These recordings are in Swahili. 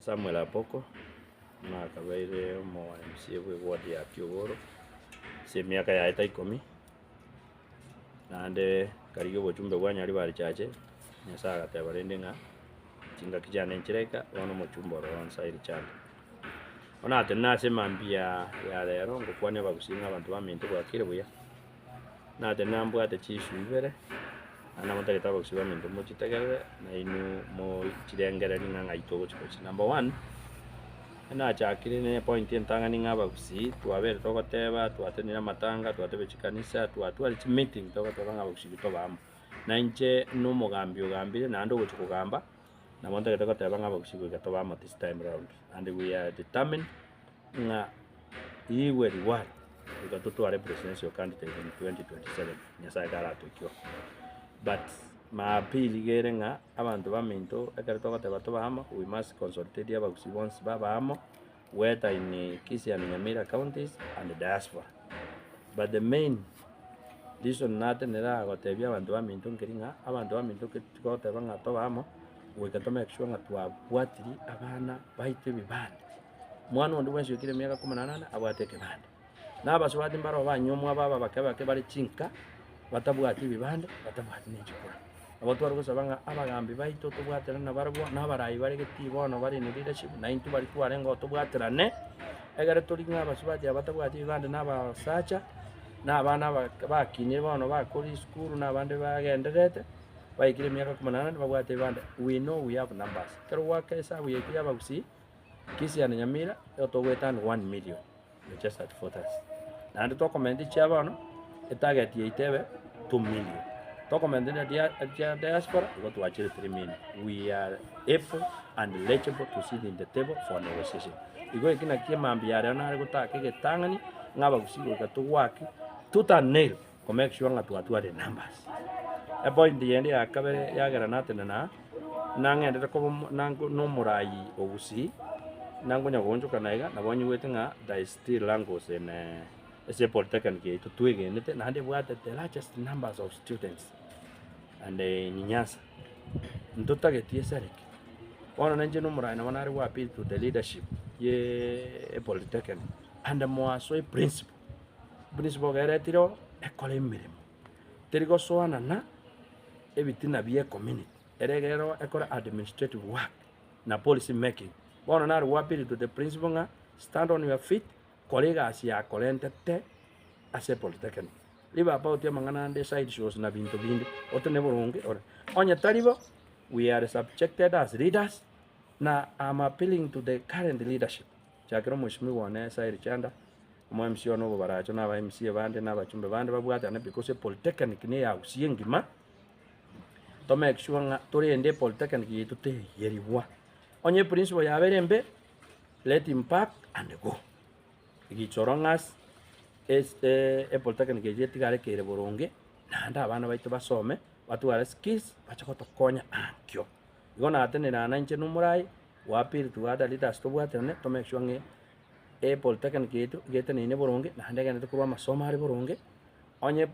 Samuel Apoko nakabaire mo MCA ward ya Kiogoro se miaka ya 10 nande kariyo bochumbe bwanyari bari chache nyasaga tabarende nga chinga kijana enchireka ono mochumbo ron sairi chanda ona atena se mambia ya lero ngokwane bagusinga abantu baminto bwakire buya na atena mbwate chishu ibere ana mutageta bagusiba minto mochitegere na inu mo chirengere ninga ngaito gochikochi number 1 na chakire ne point entanga ninga bagusi twabere togoteba twatenira matanga twatebe chikanisa twatwari chi meeting togoteba bagusi bitobamo na inche no mugambi ugambire na ndo gochikugamba na monte geta goteba bagusi gotobamo this time round and we are determined nga iwe reward ikatutware presidential candidate in 2027 nyasaye dara tukyo but maapili gere nga abantu baminto ekere togoteba tobamo we must consolidate abagusi bonse babamo whether in Kisii and Nyamira counties and the diaspora but the main reason natenera gotebia abantu baminto nkiringa abantu baminto kitogoteba nga tobamo weka make sure nga twabwatiri abana baite bibande mwana ondi wensi yokire miaka 18 abwate kibande nabasubati mbaro banyomwa baba bakabake bari chinka batabwati bibande batabwati n'echikura abo twari gusabanga abagambi baito tubwatira na barabwo n'abarayi bari getibono bari ni leadership na intu bari kwarengo tubwatirane egere turinga abasubati abatabwati bibande n'abasacha n'abana bakinye bono bakuri school n'abandi bagenderete baikire miaka 18 babwate bibande we know we have numbers kero wakesa we yakira bagusi Kisii and Nyamira otogweta 1 million just at voters na ndo document chabano target yitebe 2 million document dia diaspora go to achieve 3 million we are able and eligible to sit in the table for negotiation igo ikina kimambi yare na ari gutake getangani ngaba gusigo gatugwaki tutanel ko make sure nga tuatwa the numbers a point yende akabere yagera natene na nangende ko nango no murayi ogusi nango nyagonjo kanaiga nabonye wete nga there is still language in a polytechnic to twige nete na hande bwate the largest numbers of students and Nyasa ndota getie sariki ona nanje no murai na wanari wa appeal to the leadership ye polytechnic and mo so principle gere tiro ekole mirimo terigo soana na ebitina bie community eregero ekore administrative work na policy making bona na wa appeal to the principle nga stand on your feet kolega asia kolentete ase polytechnic liba about ya mangana de side shows na bintu bindi otene boronge or onya taribo we are subjected as leaders na I'm appealing to the current leadership chakiro mheshimiwa wana side chanda mo MC ono baracho na ba MC bande na bachumbe bande babwata na because polytechnic ne ya usiyengima to make sure nga tori ende polytechnic yitu te yeriwa onye principle ya berembe let him pack and go igichorongas polytechnic yetigare kere boronge nanda abana baito basome batwara skills bachako tokonya ankyo igona atenera nanche numurai wapiri tuada leaders to bwatene to make sure nge polytechnic yetu getene ne boronge nanda gane to kurwa masomo ari boronge onye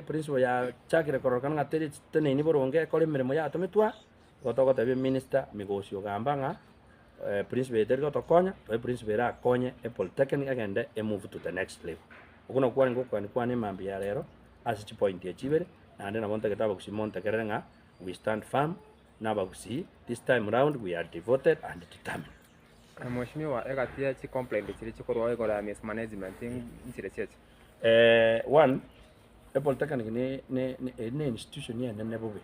principle ya chakire korokana ngateri tene ni boronge kole mirimo ya tometwa gotogote be minister migosio gambanga principle edergo tokonya to principle ra konye polytechnic agende move to the next level okuno kwani ngokwani kwani mambi ya lero as chi point ya chibere ande na monta ketaba kusimonta kerenga we stand firm na bagusi this time round we are devoted and determined mheshimiwa egatia chi complaint chiri chikorwa igora mismanagement nchire cheche one polytechnic ne institution ya nene bobe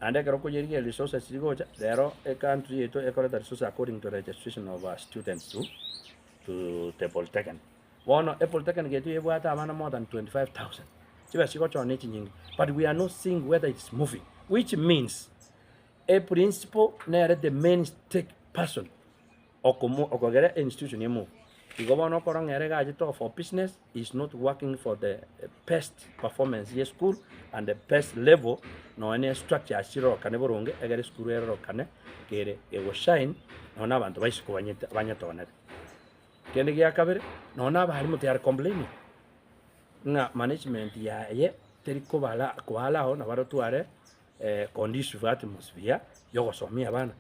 and kero ko yeri resources sigoja there a country yetu ekora the resources according to registration of our students to the polytechnic one polytechnic yetu yebwata abana more than 25,000 chiba sigo chone chinyingi but we are not seeing whether it's moving which means a principal nere the main stake person okogere institution yemu igobono korongere gaji to for business is not working for the best performance ye school and the best level no any structure asiro kane boronge egere school ero kane kere ego shine no na bantu baisiko banyetonere kende gya kabere no na bari mutiyar complaining nga management ya ye teriko bala kwala ho na baro tuare condition atmosphere yogo somia bana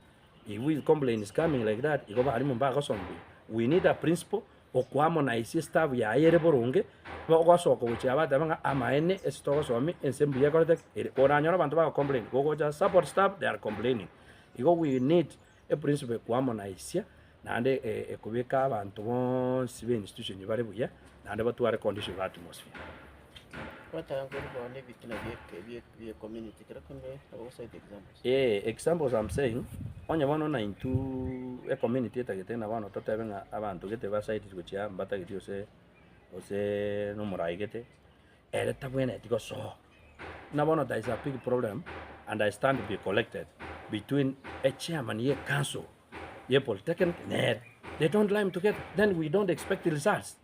If complaint is coming like that, iko bari mumba kosombi. We need a principle okwamo na isi staff ya yere boronge boko soko uchi abata banga amaene estoko somi ensemble yakorete oranyora bantu ba complain gogo ja support staff they are complaining. Iko we need a principle kwamo na isia nande ekubika abantu bonsi be institution bari buya nande batware condition ba atmosphere. Community. Examples I'm saying, onye wano na into a community tagete na wano tota benga abantu gete ba site which ya mbata gete ose no morai gete ere tabwene tiko so na wano there is a big problem and I stand to be collected between a chairman ye council ye polytechnic they don't line together, then we don't expect the results.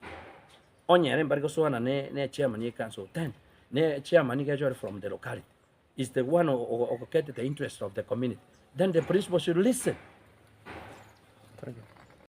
Onye ere mbariko so na ne chairman ye council then ne chairman ye from the locality is the one who get the interest of the community. Then the principal should listen. Thank you.